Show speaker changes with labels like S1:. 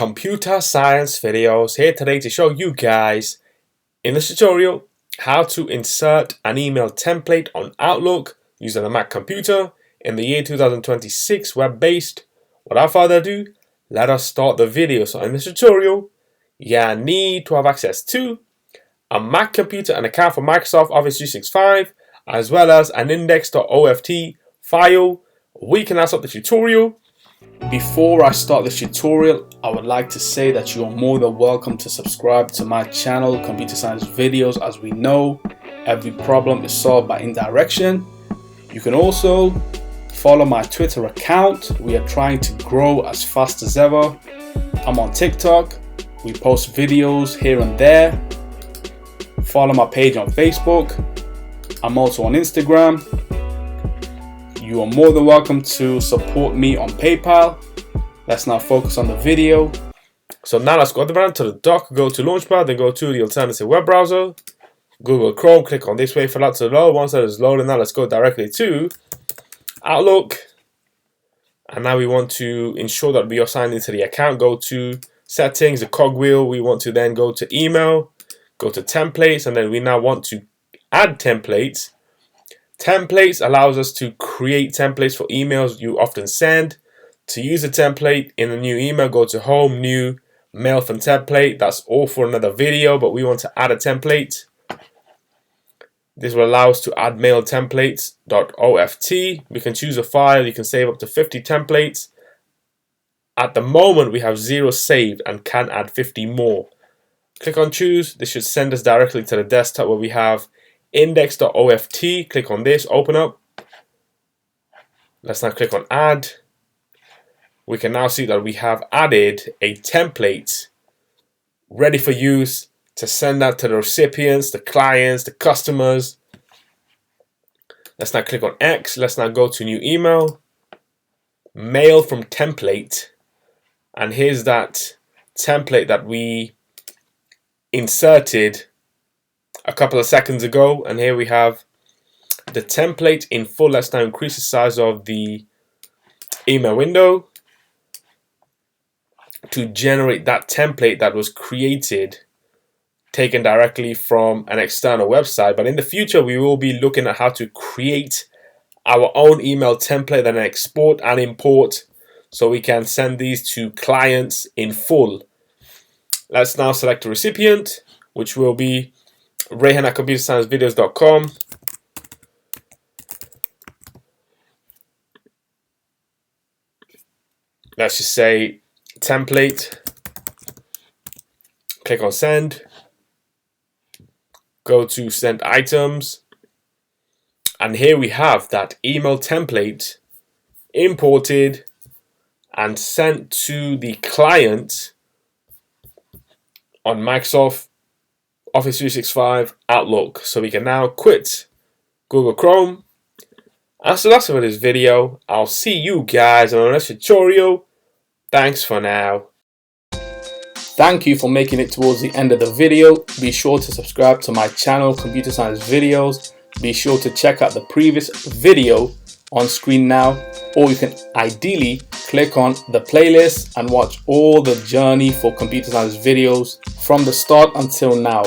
S1: Computer Science Videos here today to show you guys in this tutorial how to insert an email template on Outlook using a Mac computer in the year 2026 web-based. Without further ado, let us start the video. So in this tutorial, you need to have access to a Mac computer, an account for Microsoft Office 365, as well as an index.oft file. We can now start the tutorial. Before I start this tutorial, I would like to say that you are more than welcome to subscribe to my channel, Computer Science Videos. As we know, every problem is solved by indirection. You can also follow my Twitter account. We are trying to grow as fast as ever. I'm on TikTok. We post videos here and there. Follow my page on Facebook. I'm also on Instagram. You are more than welcome to support me on PayPal. Let's now focus on the video. So now let's go down to the dock, go to Launchpad, then go to the alternative web browser, Google Chrome, click on this, wait for that to load. Once that is loaded, now let's go directly to Outlook. And now we want to ensure that we are signed into the account. Go to settings, the cogwheel. We want to then go to email, go to templates, and then we now want to add templates. Templates allows us to create templates for emails you often send. To use a template in a new email, go to Home, New, Mail from Template. That's all for another video, but we want to add a template. This will allow us to add mail templates.oft. We can choose a file. You can save up to 50 templates. At the moment, we have 0 saved and can add 50 more. Click on Choose. This should send us directly to the desktop where we have index.oft. Click on this, open up. Let's now click on Add. We can now see that we have added a template ready for use to send out to the recipients, the clients, the customers. Let's now click on X. Let's now go to New Email, Mail from Template, and here's that template that we inserted a couple of seconds ago, and here we have the template in full. Let's now increase the size of the email window to generate that template that was created, taken directly from an external website. But in the future, we will be looking at how to create our own email template and export and import so we can send these to clients in full. Let's now select the recipient, which will be Rayhan at ComputerScienceVideos.com. Let's just say template. Click on send. Go to send items. And here we have that email template imported and sent to the client on Microsoft Office 365 Outlook. So we can now quit Google Chrome. And so that's it for this video. I'll see you guys on the next tutorial. Thanks for now. Thank you for making it towards the end of the video. Be sure to subscribe to my channel, Computer Science Videos. Be sure to check out the previous video on screen now, or you can ideally click on the playlist and watch all the journey for Computer Science Videos from the start until now.